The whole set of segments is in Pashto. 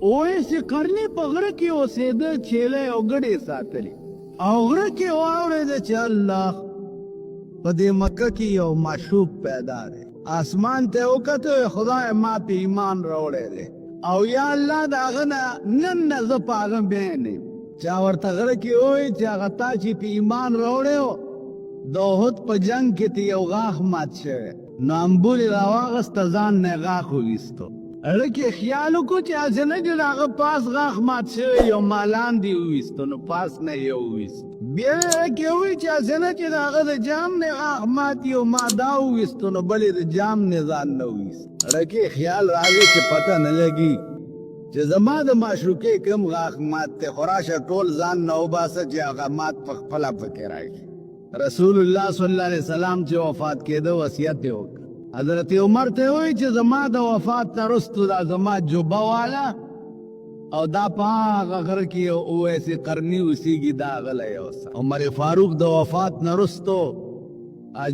اویس قرني په غره کې اوسېده، چیلې او ګډې ساتلې او غره کې واورېده چې الله په دې مکه کې یو معشوق پیدا دی. اسمان ته وکتل، خدای ما په ایمان راوړی دی او یا الله د هغه نه نن نه زه په هغه بیا نه یم. چا ورته غره کې ووایي چې هغه تا چې په ایمان راوړی و د احد په جنګ کې ته یو غاښ مات شوی، نو امبول یې راواغسته، ځان نه یې غاښ وویستو. اړه کې خیال وکړو چې هسې نه چې د هغه پاس غاښ مات شوی یو ما لاندې وویستو، نو پاس نه یې وویست. بیا یې اړه کې ووایي چې هسې نه چې د هغه د جام نه غاښ مات یو ما دا وویستو، نو بل یې د جام نه ځان نه وویست. اړه کې خیال راغی چې پته نه لګي چې زما د معشوقې کوم غاښ مات دی، خو راشه ټول ځان نه وباسه چې هغه مات په خپله پکې راشي. رسول الله صلی الله علیه وسلم چې وفات کېده وصیت یې وکړ. حضرت عمر ته وایي چې زما د وفات نه وروستو دا زما جوبه واله او دا په هغه غره کې یو اویس قرني اوسېږي، دا غلی یوسه. عمر فاروق د وفات نه وروستو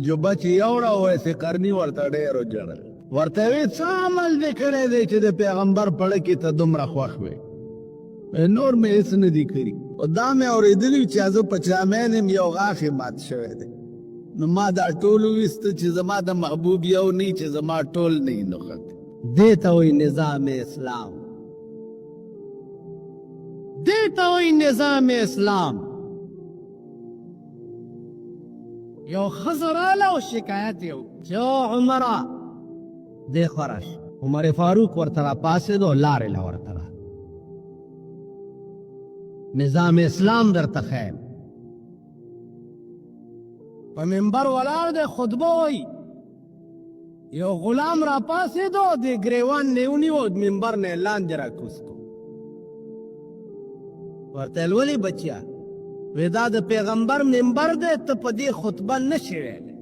جوبه چې یوړه، اویس قرني ورته ډېر وژړل. ورته ویې څه عمل دې کړی دی چې د پیغمبر پړه کې ته دومره خوښ وې؟ نور مې هېڅ نه دي کړي، او دا مې اورېدلي چې زه په چامین یم یو غاښ یې مات شوی دی، نو ما دا ټول وویسته چې زما د محبوب یو نه چې زما ټول نه یي نښت. دې ته وایي نظام اسلام، دې ته وایي نظام اسلام. یو ښځه راله او شکایت یې وکړ چې عمره دې خوا راشه. عمر فاروق ورته راپاڅېد او لارې له ورته راغله. نظام اسلام درته ښیم. په منبر ولاړ دی، خطبه وایي. یو غلام راپاڅېد او د ګریوان نه یې ونیو، منبر نه یې لاندې راکوز کړو. ورته یې ولې بچیا؟ وی دا د پیغمبر منبر دی، ته په دې خطبه نه شې ویلی.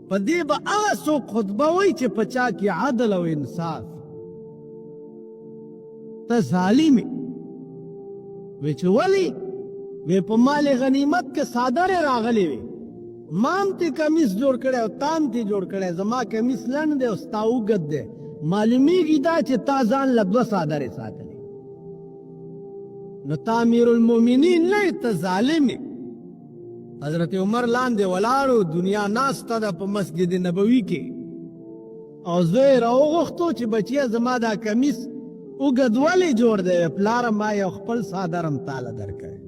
په دې به هغه څوک خطبه وایي چې په چا کې عدل او انصاف. ته ظالم یې. وی چې ولې؟ وی په مال غنیمت کې څادرې راغلې وې، ما هم تې کمیس جوړ کړی او تا هم تې جوړ کړی، زما کمیس لنډ دی او ستا اوږد دی، معلومیږي دا چې تا ځان له دوه څادرې ساتلې، نو تا امیر المؤمنین نه یې، ته ظالم یې. حضرت عمر لاندې ولاړو، دنیا ناسته ده په مسجد نبوي کې، او زه یې راوغوښتو چې بچیه زما دا کمیس اوږد ولې جوړ دی؟ پلاره ما یو خپل څادر هم تاله درکړی.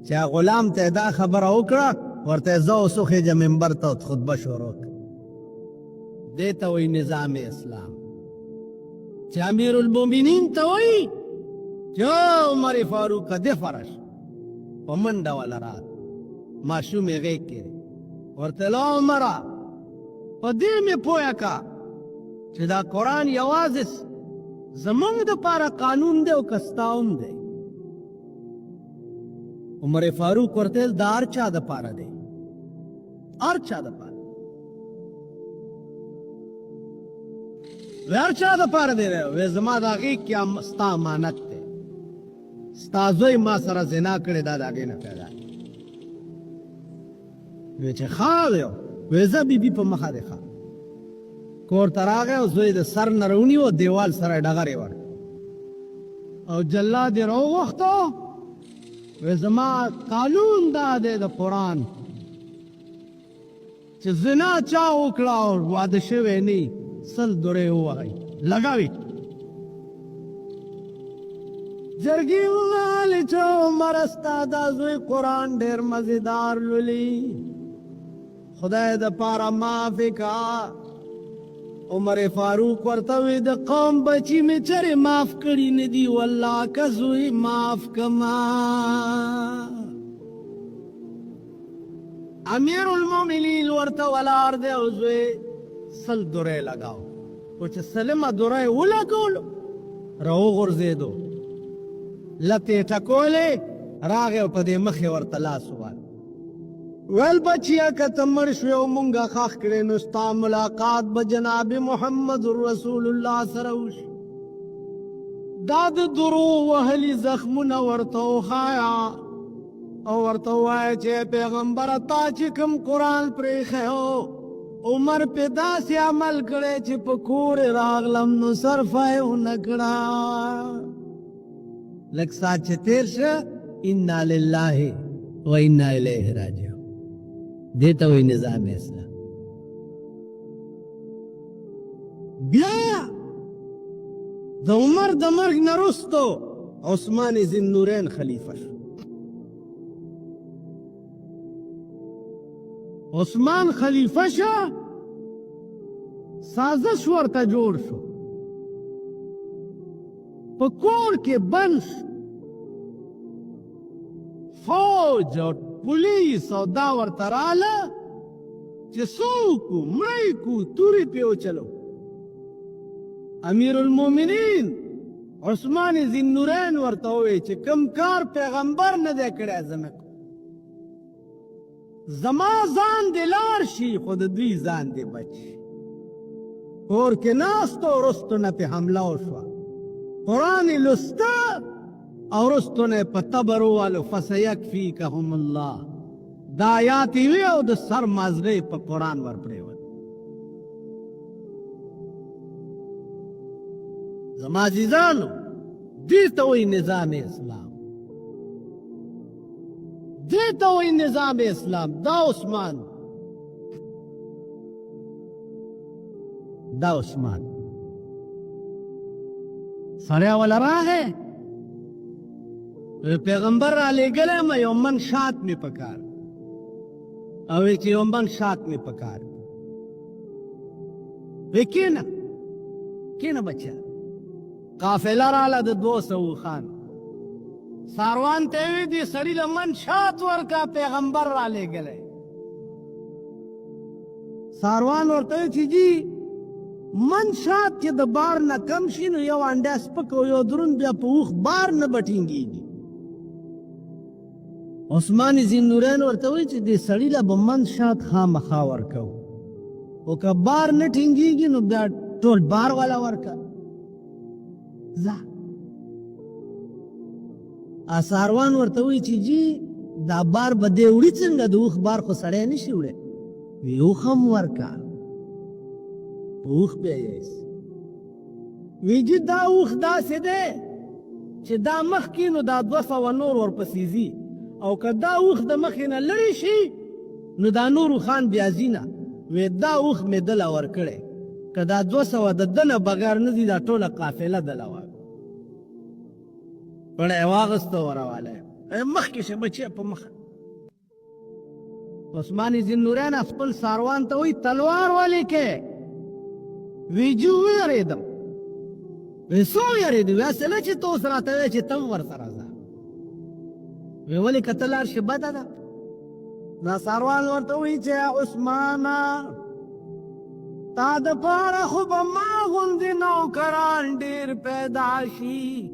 چې غلام ته دا خبره وکړه، ورته یې زه اوس وخېږه منبر ته خطبه شروع کړه. دې ته وایي نظام اسلام. چې امیر المؤمنین ته وایي چې عمر فاروقه دې فرش په منډه وله راغی، ماشوم یې غېږ کې دی. ورته له عمره په دې مې پویه که چې دا قرآن یوازې زمونږ دپاره قانون دی او که ستا هم دی. عمر فاروق ورته دا هر چا دپاره دی، هر چا دپاره، هر چا دپاره دی. وی زما دا غېږ کې ستا امانت دی، ستا زوی ما سره زنا کړې، دا د هغې نه پیدا. وی چې ښه دی. وی زه بیبي په مخه دی ښه. کور ته راغی او زوی د سر نه راونیو، دیوال سره یې ډغرې ورکړې او جلاد یې راوغوښتو. وی زما قانون دا دی د قرآن چې زنا چا وکړه او واده شوی نه وي، 100 دورې ووهئ، لګوي. جرګې وویلې چې عمره ستا دا زوی قرآن ډېر مزېدار لولي، خدای دپاره معافې که. عمر فاروق ورته وی د قوم بچی مې چرې معاف کړي نه دي، والله که زوی معاف کما. امیر المؤمنین ورته ولاړ دی او زوی 100 دورې لګاو، خو چې 100مه دوره یې ولګولو راوغورځېدو، لتې یې ټکولې، راغی او په دې مخ یې ورته لاس ووهل. ویل بچیا که ته مړ شوې او مونږه ښخ کړې، نو ستا ملاقات به جناب محمد رسول الله سره وشي. دا د درو وهلي زخمونه ورته وښایه او ورته ووایه چې پیغمبره تا چې کوم قرآن پرېښی و عمر په داسې عمل کړی چې په کور راغلم نو صرفه یې ونه کړه لږ ساعت چې تېر شه انا لله و انا الیه راجعون دې ته وایي نظام اسلام بیا د عمر د مرګ نه وروستو عثمان ذوالنورین خلیفه شو عثمان خلیفه شو سازش ورته جوړ شو په کور کې بند شو فوج او پولیس او دا ورته راله چې څوک و مړی کو تورې پې وچلو امیر المؤمنین عثمان ذوالنورین ورته ووی چې کوم کار پیغمبر نه دی کړی زه نه کوم زما ځان دې لاړ شي خو د دوی ځان دې بچ شي کور کې ناست و وروستو نه پې حمله وشوه قرآن یې لسته او وروستو نه یې په تبر ووالو فسیکفیکهم الله دا آیات یې وی او د سر مازغه یې په قرآن ورپرېوت زما عزیزانو دې ته وایي نظام اسلام دې ته وایي نظام اسلام دا عثمان سړی والا راغی پیغمبر را لېږلی یم یو من شات مې پکار او وی چې یو من شات مې پکار وی کېنه بچه قافله راله د 200 خان ساروان ته وی دې سړي له من شات ورکا پیغمبر را لېږلی ساروان ورته وی چې جی من شات چې د بار نه کم شي نو یو انډه سپک او یو دروند بیا په اوښ بار نه به ټینګېږي عثمان ذوالنورین ورته وایي چې دې سړي له به من شات خامخا ورکوو خو که بار نه ټینګېږي نو بیا ټول بار والا ورکه ځه ساروان ورته وایي چې جی دا بار به دې وړي څنګه د اوښ بار خو سړی نه شي وړی وی اوښ هم ورکه اوښ بیا یې وی جی دا اوښ داسې دی چې دا مخکې نو دا 200 نور ورپسې ځي او که دا اوښ د مخې نه لرې شي نو دا نورو خان بیا ځي نه وی دا اوښ مې دله ورکړی که دا 200 د ده نه بغیر نه ځي دا ټوله قافله دله وه پړی یې واغسته وروالی مخکې شه بچیه په مخه عثمان ذوالنورین خپل ساروان ته وایي تلوار ولې کې وی جی ویرېدم وی څو ویرېدې وی اصله چې ته اوس راته وایې چې ته هم ورسره ځه وی ولې که ته لاړ شې بده ده دا ساروان ورته وایي چې عثمانه تا دپاره خو به ما غوندې نوکران ډېر پیدا شي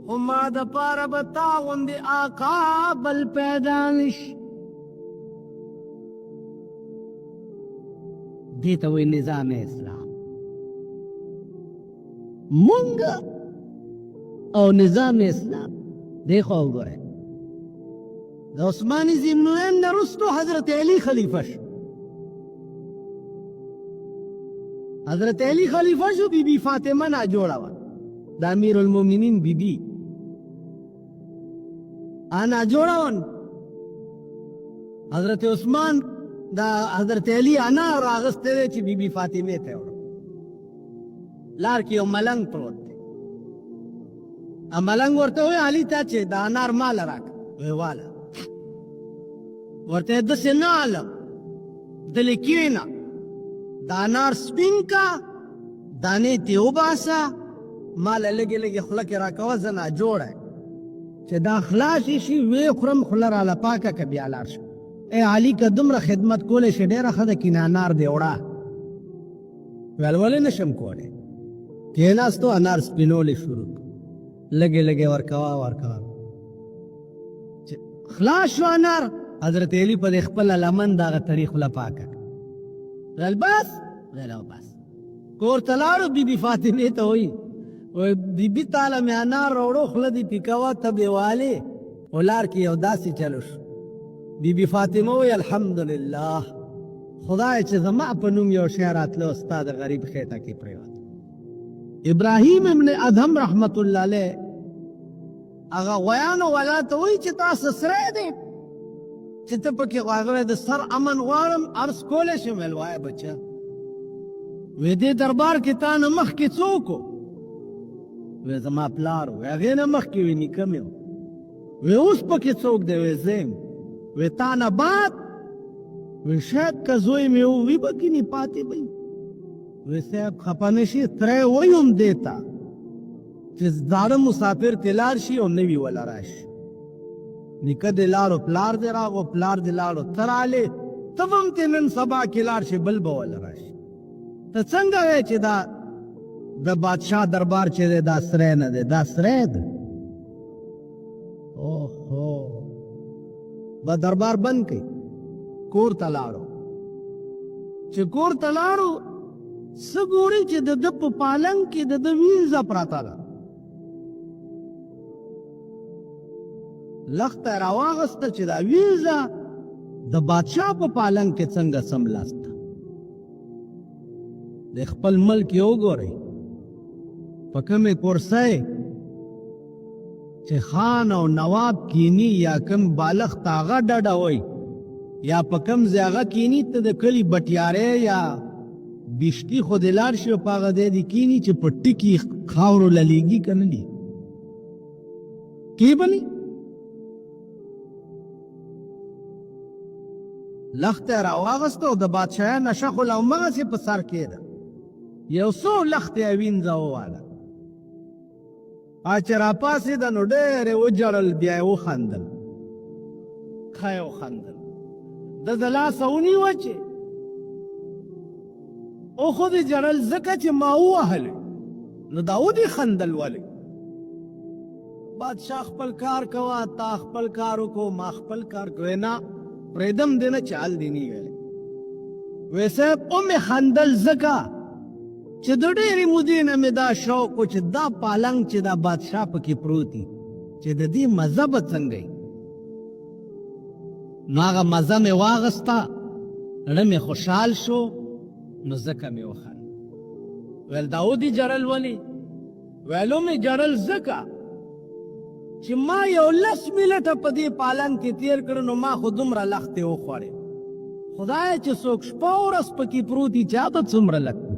خو ما دپاره به تا غوندې آقا بل پیدا نه شي دې ته وایي نظام اسلام مونږ او نظام اسلام دی خو وګورئ د عثمان ذوالنورین نه وروستو حضرت علي خلیفه شو حضرت علي خلیفه شو بی بی فاطمه ناجوړه وه د امیر المؤمنین بی بی ناجوړه وه حضرت عثمان دا حضرت علي انا راغستی دی چې بی بی فاطمې ته وړو لار کې یو ملنګ پروت دی ملنګ ورته وایي علي ته چې دا انار ماله راکړه وی واله ورته داسې نه علم دلې کښېنه دا انار سپین کا دانې ترې وباسه ماله لږې لږې خوله کې راکوه زه ناجوړه چې دا خلاصې شي ویې خورم خوله راله پاکه که بیا لاړ شم ای علي که دومره خدمت کولی شي ډېره ښه ده کینه انار دې وړه ویل ولې نه شم کولی کېناستو انار سپینولی شروع لږې لږې ورکوه چې خلاص شو انار حضرت علي په دې خپله لمن دغه تړي خوله پاکه ویل بس ویل او بس کور ته لاړو بي بي فاطمې ته وایي بي بي تاله مې انار راوړو خوله دې پې کوه ته بې والې و لار کې یو داسې چلو شو بي بي فاطمه وایي الحمدلله خدای چې زما په نوم یو شی راتلو ستا د غریب خېټه کې پرېوت. ابراهیم ابن ادهم رحمت الله علیه هغه غویانو والا ته وایي چې تاسو سری دی چې ته پکې هغه د سر امن غواړم عرض کولی شم. ویل وایه بچه وی دې دربار کې تا نه مخکې څوک و؟ وی زما پلار و. هغې نه مخکې وی نیکه مې و. وی اوس پکې څوک دی؟ وی زه یم. وی تا نه بعد؟ وی شاید که زوی مې ووي به کینې پاتې به وی صاحب خفه نه شي تری ویم دې ته چې زاړه مسافر ته لاړ شي او نوي وله راشي. نیکه دې لاړو پلار دې راغو، پلار دې لاړو ته رالې، ته به هم ترې نن سبا کې لاړ شي بل به وله راشي. ته څنګه وایې چې دا د بادشاه دربار چې دی دا سری نه دی؟ دا سری دی. اوهو به دربار بند کړي، کور ته لاړو. چې کور ته لاړو څه ګوري چې د ده په پالنګ کې د ده وینځه پراته ده. لښته یې راواغسته چې دا وینځه د بادشاه په پالنګ کې څنګه سملاسته. د خپل ملک یې وګورئ په کومې کورسۍ چې خان او نواب کینی یا کم بالښت هغه ډډه وی یا په کم ځای هغه کینی ته د کلي بټیارې یا بشتي خو دې لاړ شي په هغه ځای دې کیني چې په ټکي خاورو للیږي که نه دي کی به نه. لښته یې راواغسته او د بادشاهۍ نشه خو لا همغسې په سر کېده. یو څو لښتې یې وینځه وواله. چې راپاڅېده نو ډېر یې وجړل، بیا یې وخندل، ښه یې وخندل. ده د لاسه ونیوه چې او خو دې جړل ځکه چې ما ووهلې، نو دا ودې خندل ولې؟ بادشاه خپل کار کوه، تا خپل کار وکړو، ما خپل کار کوې. نه پرېږدم دې نه چې حل دې نه ویلی. وی صاحب ومې خندل ځکه چې د ډېرې مودې نه مې دا شوق و چې دا پالنګ چې دا بادشاه پکې پروت دي چې د دې مزه به څنګه وي. نو هغه مزه مې واغسته، زړه مې خوشحال شو، نو ځکه مې وخندل. ویل دا ودې جړل ولې؟ ویل ومې جړل ځکه چې ما یو 10 منټه په دې پالنګ کې تېر کړه، نو ما خو دومره لښتې وخوړې. خدایه چې څوک شپه ورځ پکې پروت وي چا به څومره لښتې.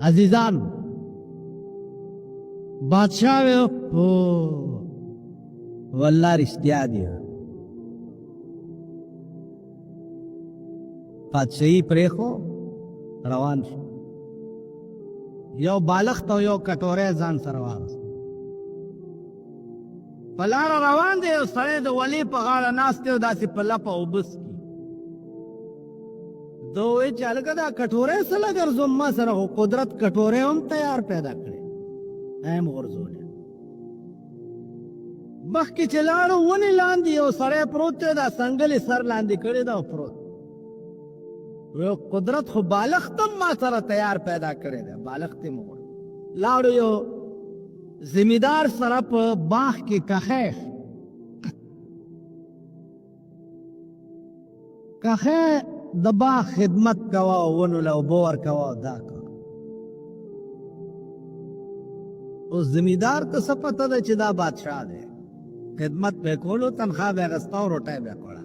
عزیزانو بادشاہ وی والله رښتیا دی، پادشاهي پرېښو روان شو. یو بالښت او یو کټوری ځان سره واغست. په لاره روان دی، یو سړی د ولې په غاړه ناست دی او داسې په لپه اوبه څښي. ده وویل چې هلکه دا کټوری څه له ګرځوم؟ ما سره خو قدرت کټوری هم تیار پیدا کړی، هم غورځولی. مخکې چې لاړو ونې لاندې یو سړی پروت دی، دا څنګل یې سر لاندې کړی ده او پروت. وی قدرت خو بالښت هم ما سره تیار پیدا کړی دی، بالښت یې مو لاړو یو زمیندار سره په باغ کې کښی د باغ خدمت کوه او ونو له اوبه ورکوه او دا کوه. اوس زمیندار ته څه پته ده چې دا بادشاه دی، خدمت به یې کولو، تنخوا به یې اخیسته او روټۍ به یې خوړه.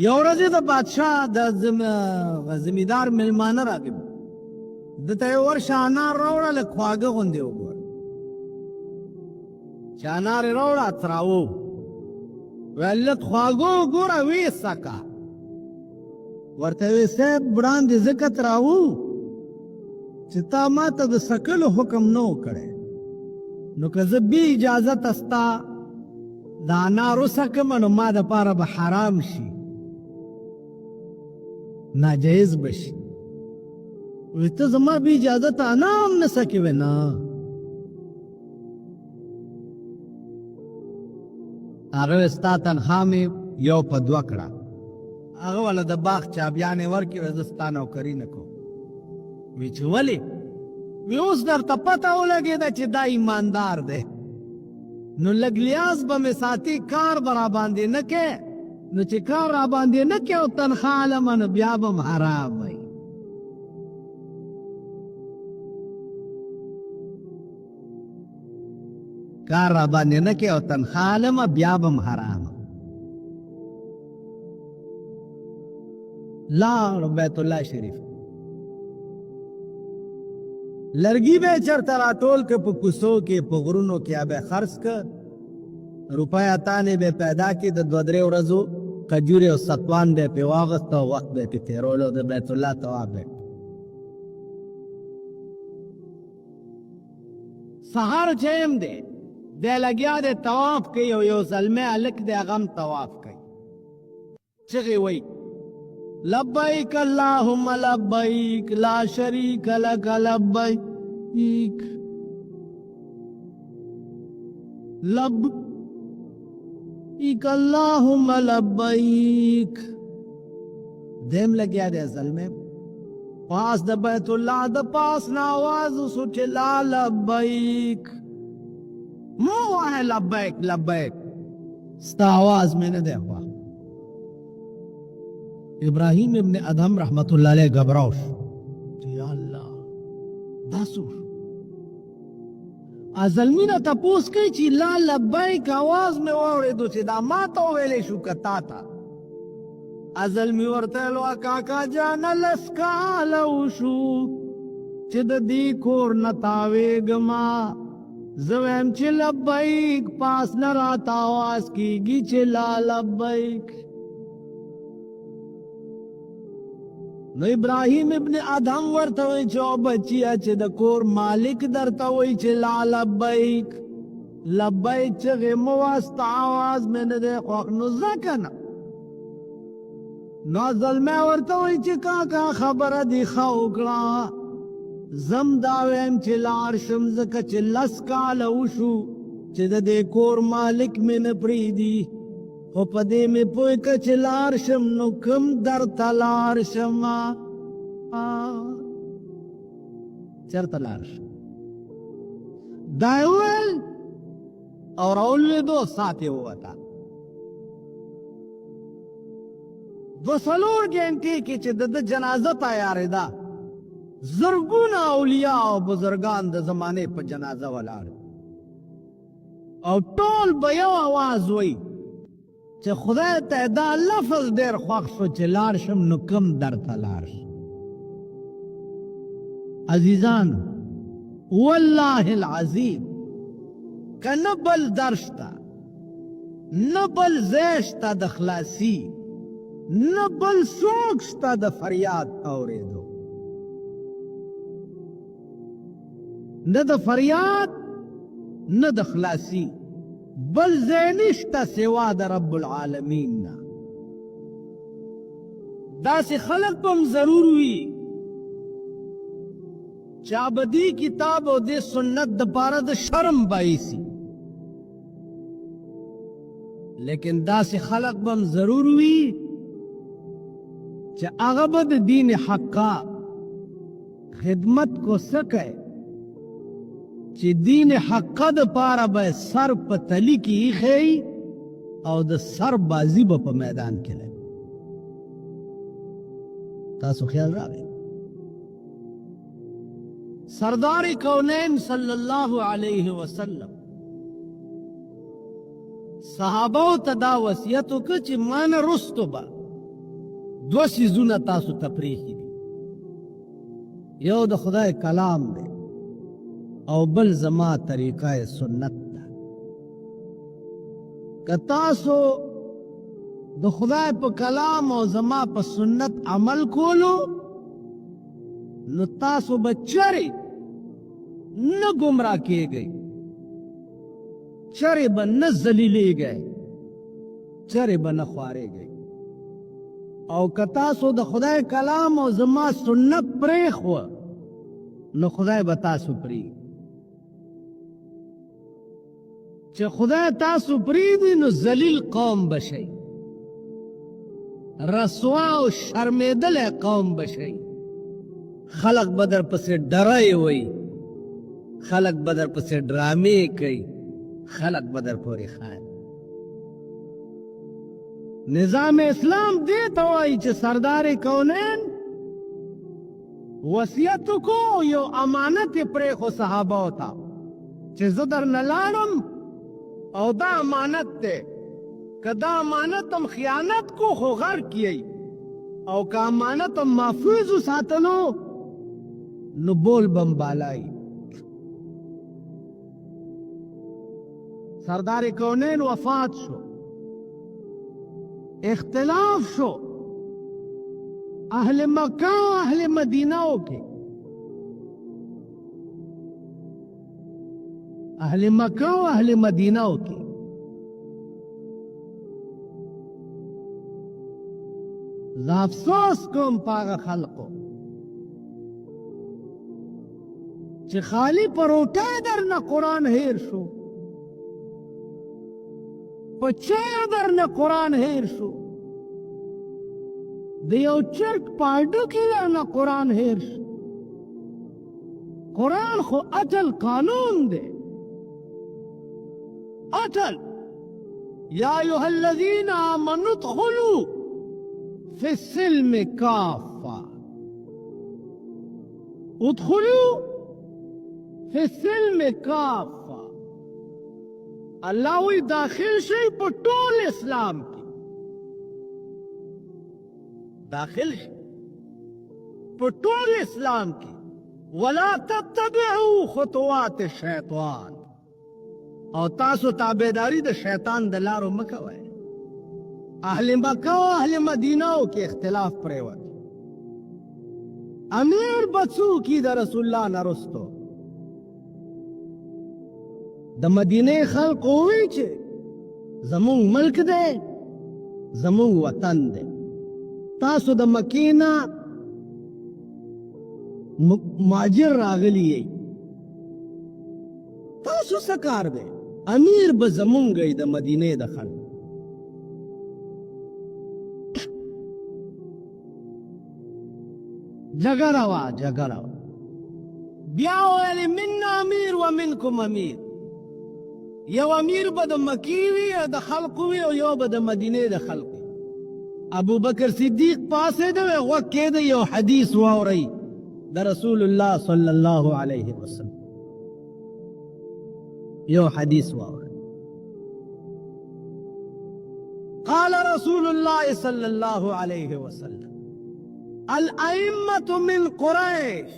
یو ورځ د بادشاه د زمیندار مېلمانه راغلي، ده ته یې ورشه انار راوړه، لږ خواږه غوندې وګوره. چې انار یې راوړه اتراوه، ویل لږ خواږه وګوره ویې څکه. ورته وی صاحب وړاندې ځکه تراوه چې تا ما ته د څکلو حکم نه و کړی، نو که زه بې اجازته ستا د انار وڅکم نو ما دپاره به حرام شي، ناجایز به شي. وی ته زما بې اجازته انار هم نه څکې؟ وی نه. هغه وی ستا تنخوا مې یو په 2 کړه. هغه والا د باغ چابیانې ورکړې، وی زه ستا نوکري نه کوم. وی چې ولې؟ وی اوس درته پته ولګېده چې دا ایماندار دی، نو لږ لیاز به مې ساتي، کار به را باندې نه کې. نو چې کار را باندې نه کې او تنخوا علمه، نو بیا به م حرام وي. کار را باندې نه کې او تنخوا علمه، بیا به م حرام. لاړ بیت الله شریف، لرګي به چرته راټول که په کوڅو کې په غرونو کې به خرڅ که، روپۍ اتانې به پیدا کړي، د دوه درې ورځو کجورې او ستوان به پې واغست او وخت به پې تېرولو، د بیت الله طواف به. سهار ټیم دی، دی لګیا دی طواف کوي، او یو زلمی هلک دی هغه هم طواف کوي. چغې وایي لبیک اللهم لبیک لا شریک لک لبیک لبیک اللهم لبیک. دیم لګیا دی زلمی پاس د بیت الله د پاس نه آواز وسو چې لا لبیک، مو وایه لبیک لبیک، ستا آواز مې نه دی خوښ. ابراهیم ابن ادهم رحمت اللہ علیہ گھبراؤ شو چې یا الله دا څه زلمی نه تپوس کوي چې لا لبیک آواز مې واورېدو چې دا ما ته وویلی شو که تا ته؟ زلمی ورته ویل کاکا جانه لس کاله وشو چې د دې کور نه تاوېږمه، زه ویم چې لبیک، پاس نه راته آواز کېږي چې لا لبیک. نو ابراهیم ابن ادهم ورته وایي چې او بچیا چې د کور مالک درته وایي چې لا لبیک لبیک چغې مه وه، ستا آواز مې نه دی خوښ، نو ځه که نه. نو زلمی ورته وایي چې کاکا خبره دې ښه وکړه، زم دا ویم چې لاړ شم، ځکه چې لس کاله وشو چې د دې کور مالک مې نه پرېږدي، خو په دې مې پوه که چې لاړ شم نو کوم درته لاړ شم، چېرته لاړ شم. دا یې وویل او راولوېدو، ساعت یې ووته. دوه څلور ګنټې کې چې د ده جنازه تیارېده، زرګونه اولیاء او بزرګان د زمانې په جنازه ولاړ، او ټول به یو آواز وایي چې خدای ته دا لفظ ډېر خوښ شو چې لاړ شم نو کوم درته لاړ شم. عزیزانو والله العظیم که نه بل در شته، نه بل ځای شته د خلاصي، نه بل څوک شته د فریاد اورېدو، نه د فریاد نه د خلاصي، بل ځای نشته سوا د رب العالمین نه. داسې خلق به هم ضرور وي چې ابدي کتاب او د سنت دپاره د شرم بایسي، لیکن داسې خلق به هم ضرور وي چې هغه به د دین حقا خدمت کو سکے، چې دین حقا د پاره به سر په تلی کې ایښی او د سر بازی به په میدان کې لګي. تاسو خیال راغی؟ سردار کونین صلی الله علیه وسلم صحابو ته دا وصیت وکړ چې ما نه رستو به دوه څیزونه تاسو ته پرېښي دي، یو د خدای کلام دی او بل زما طریقه سنت ده. که تاسو د خدای په کلام او زما په سنت عمل کولو نو تاسو به چرې نه ګمراه کېږئ، چرې به نه ذلیلېږئ، چرې به نه خوارېږئ. او که تاسو د خدای کلام او زما سنت پرېښوه نو خدای به تاسو پرېږدي. چې خدای تاسو پرېږدي نو ذلیل قوم بشئ، رسوا او شرمېدلی قوم بشئ. خلق به در پسې ډرای وي، خلق به در پسې ډرامې کوي، خلق بدر پوری خان نظام اسلام دیتا وائی چه سردار کونین وصیت کو یو امانت پریخو صحابہ ہوتا چه زدر نلانم او دا امانت تے که دا امانت هم خیانت کو خو غر کیئی او که امانت هم محفوظ ساتلو نو بول بم بالائی سردار کونین وفات شو اختلاف شو اہل مکہ و اہل مدینہ کے اہل مکہ و اہل مدینہ کے افسوس کوم پاغه خلقو چې خالی پروټه درنه قرآن هیر شو په چیر درنه قرآن هیر شو د یو چرک پاډو کې درنه قرآن هیر شو قرآن خو اصل قانون دی اصل یا ایها الذین آمنوا ادخلوا فی السلم کافہ ادخلوا فی السلم کافہ اللہ وی داخل شئی پا طول اسلام کی داخل شئی پا طول اسلام کی ولا تتبعوا خطوات الشیطان او تاسو تابعداری د شیطان د لارو مکوئ اہل مکہ و اہل مدینہ کے اختلاف پریوت امیر بچو کی دا رسول اللہ نرستو دا مدینہ خلق ہوئی چھے زمون ملک دے زمون وطن دے تاسو دا مکینہ ماجر راغلی ہے تاسو سکار دے امیر بزمون گئی دا مدینہ دا خلق جگروا بیاو علی من امیر و منکم امیر یو امیر با دا مکیوی دا خلقوی و یو با دا مدینه دا خلقوی ابو بکر صدیق پاسے دا وقت دا یو حدیث واوری دا رسول اللہ صلی اللہ علیہ وسلم یو حدیث واوری قال رسول اللہ صلی اللہ علیہ وسلم الائمت من قریش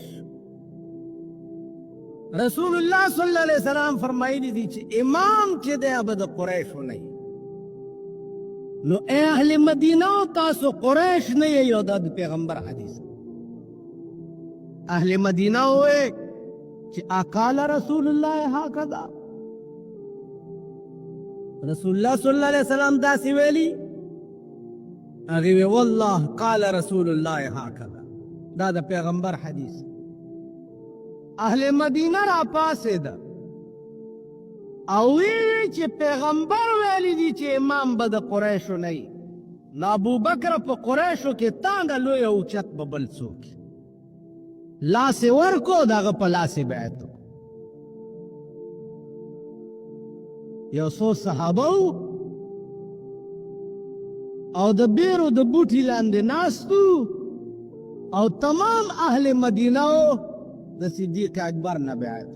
رسول اللہ صلی اللہ علیہ وسلم فرمائی دی چھے امام چھے دے اب دا قریشو نہیں نو اے اہل مدینہ تاسو قریش نہیں یو دا پیغمبر حدیث اہل مدینہ ہوئے چھے اقال رسول اللہ ہاکدا رسول اللہ صلی اللہ علیہ وسلم دا سویلی اغیوی واللہ قال رسول اللہ ہاکدا دا دا پیغمبر حدیث اہل مدینہ را پاسے دا اوی چی پیغمبر ویلی دی چی امام با دا قریشو نئی نا ابو بکر پا قریشو کی تانگا لوی اوچت ببل سوکی لاسی ورکو دا غپا لاسی بیعتو یو سو صحابو او د بیرو د بوټی لاندې ناستو او تمام اهل مدینه د صدیق اکبر نه بیعت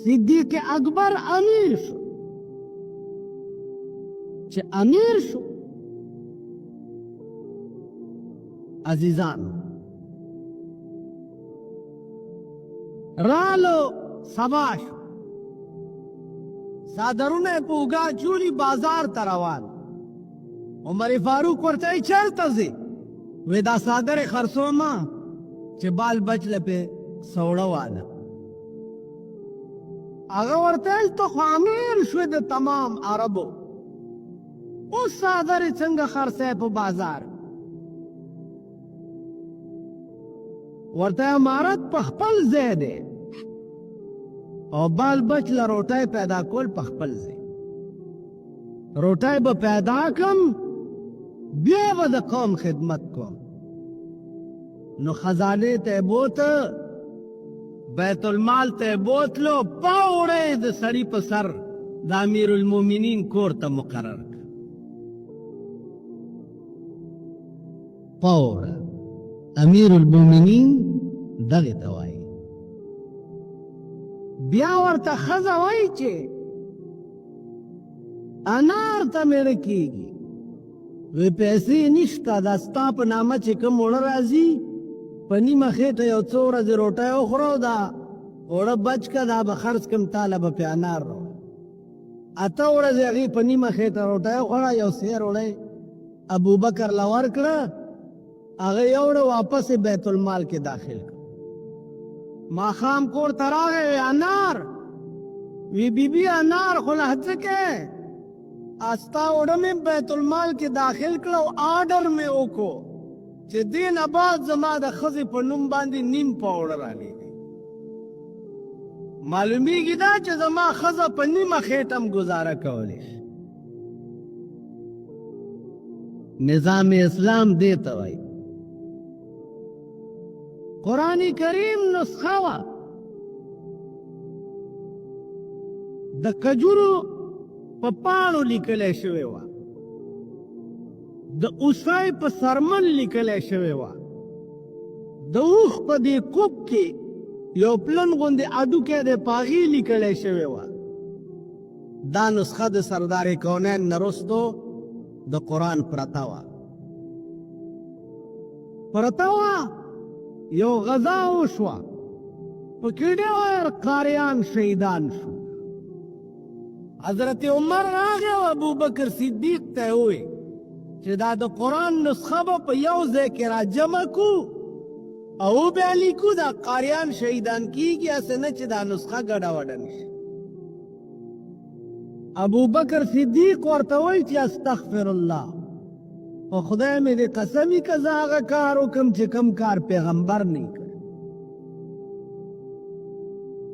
صدیق اکبر امیر شو چې امیر شو عزیزان رالو سبا شو صادرونه پوگا چولی بازار تروان عمر فاروق ورته چلتا زی وی دا صادر خرسو ما چه بال بچ لپے سوڑا والا اگا ورته تو خامیر شوی دا تمام عربو اس صادر چنگ خرسے پو بازار ورته امارت پخپل زیدے او بال بچ لا روٹای پیدا کول پخپل زی روٹای با پیدا کم بیا با دا قوم خدمت کم نو خزانے تے بوتا بیت المال ته بوتلو پاوړې د سړي په سر د امیر المؤمنین کور ته مقرر کړ. پاوړه امیر المؤمنین دغې ته وایي. بیا ورته ښځه وایي چې انار ته مېړه کېږي. وی پیسې نشته، دا ستا په نامه چې کوم اوړه راځي په نیمه خېټه یو څو ورځې روټۍ وخوره، دا اوړه بچ که، دا به خرڅ کړم، تاله به پې انار راوړه. 8 ورځې هغې په نیمه خېټه روټۍ وخوړه، یو سیر وړی ابوبکر له ورکړه، هغه یې وړه واپس یې بیت المال کې داخل کړ. ماښام کور ته راغی، وی انار، وی بیبي انار خو له څه کې استا اوړه مې بیت المال کې داخل کړه او آرډر مې وکړو چې دې نه بعد زما د ښځې په نوم باندې نیم پاوړه رالېږي. معلومیږي دا چې زما ښځه په نیمه خېټه هم ګزاره کولی شي. نظام اسلام دې ته وایي. قرآن کریم نسخه وه د کجورو په پاڼو لیکلی شوې وه، د اوسای په سرمن لیکلی شوې وه، د اوښ په دې کوب کې یو پلن غوندې اډوکی دی په هغې لیکلی شوې وه. دا نسخه د سردار کونین نه وروستو د قرآن پرته وه. یو غزا وشوه، پکې ډېر قاریان شهیدان شو. حضرت عمر راغی او ابوبکر صدیق ته یې وویل چې دا د قرآن نسخه به په یو ځای کې را جمع کړو او بیا لیکو دا قاریان شهیدان کېږي، هسې نه چې دا نسخه ګډه وډه نه شي. ابوبکر صدیق ورته وایي چې استغفر الله، او خدای مې دې قسمي که زه هغه کار وکړم چې کوم کار پیغمبر نه کړی.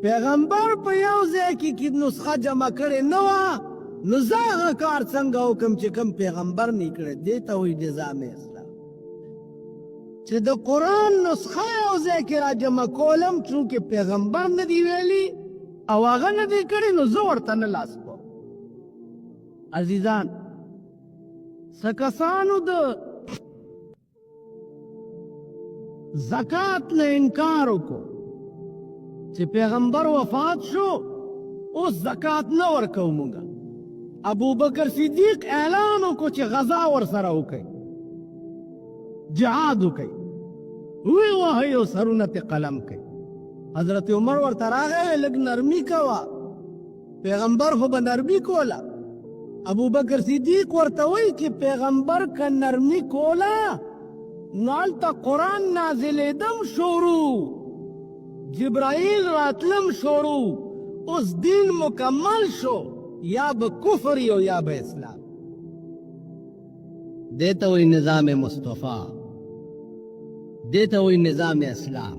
پیغمبر په یو ځای کې نسخه جمع کړې نه وه، نو زه هغه کار څنګه وکړم چې کوم پیغمبر نه کړی. دې ته وایي نظام اسلام. چې د قرآن نسخه یو ځای کې را جمع کولم، چونکې پیغمبر نه دی ویلي او هغه نه دی کړی، نو زه ورته نه لاس کوم. عزیزان، څه کسانو د زکات نه انکار وکړو چې پیغمبر وفات شو، اوس زکات نه ورکوو مونږ. ابوبکر صدیق اعلان وکړو چې غزا ورسره وکړئ، جهاد وکړئ، وی وهئ او سرونه ترې قلم کړئ. حضرت عمر ورته راغی، لږ نرمي کوه، پیغمبر خو به نرمي کوله. ابوبکر صدیق ورته وایي چې پیغمبر که نرمي کوله نو هلته قرآن نازلېدم شروع، جبرائیل راتلم شروع، اوس دین مکمل شو، یا به کفر او یا به اسلام. دې ته وایي نظام مصطفی، دې ته وایي نظام اسلام.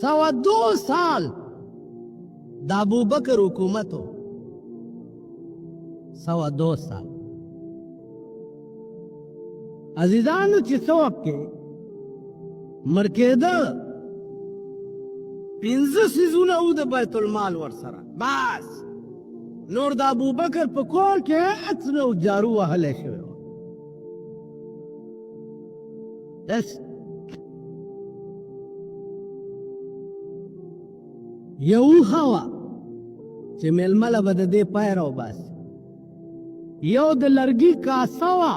102 سال د ابوبکر حکومت و، 102 سال. عزیزانو، چې څه وخت کې مړ کېده، 15 څیزونه وو د بیت المال ورسره، بس نور د ابوبکر په کور کې هېڅ نه و، جارو وهلی شوی و. یو اوښه وه چې مېلمه له به د دې پی راوباسي، یو د لرګي کاسه وه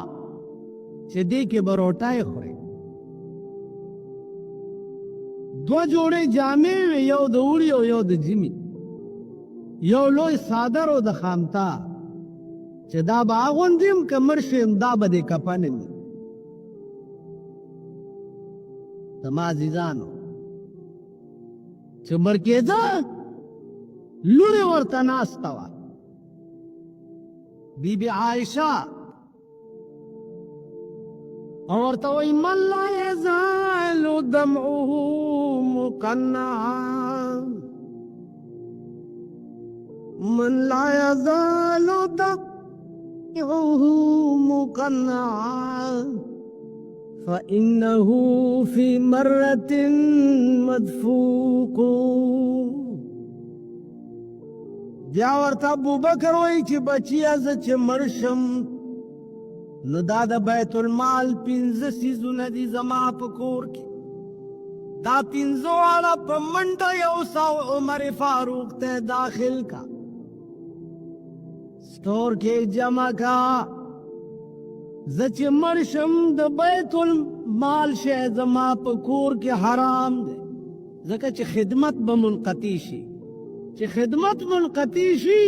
چې دې کې به روټۍ خوري، 2 جوړې جامې وې، یو د اوړي او یو د ژمي، یو لوی څادر و د خامتا چې دا به اغوندیم که مړ شم دا به دې کفن وي. زما عزیزانو، چې مړ کېده لوڼې ورته ناسته وه. بی بی عایشه او ورته وایي من لا یزال دمعه مقنعا، من لا یزال دمعه مقنعا فإنه في مرة مدفوق. بیا ورته ابوبکر وایي چې بچیه زه چې مړ شم نو دا د بیت المال 15 څیزونه دي زما په کور کې، دا 15 واړه په منډه 100 عمر فاروق ته داخل کا، سٹور کې جمع کا. زه چې مړ شم د بیت المال شی زما په کور کې حرام دی، ځکه چې خدمت به منقطع شي. چې خدمت منقطع شي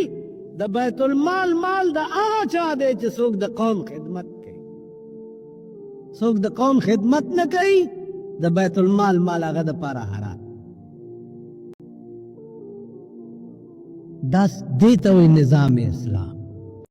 د بیت المال مال د هغه چا دی چې څوک د قوم خدمت کوي. څوک د قوم خدمت نه کوي د بیت المال مال هغه دپاره حرام. دې ته وایي نظام اسلام.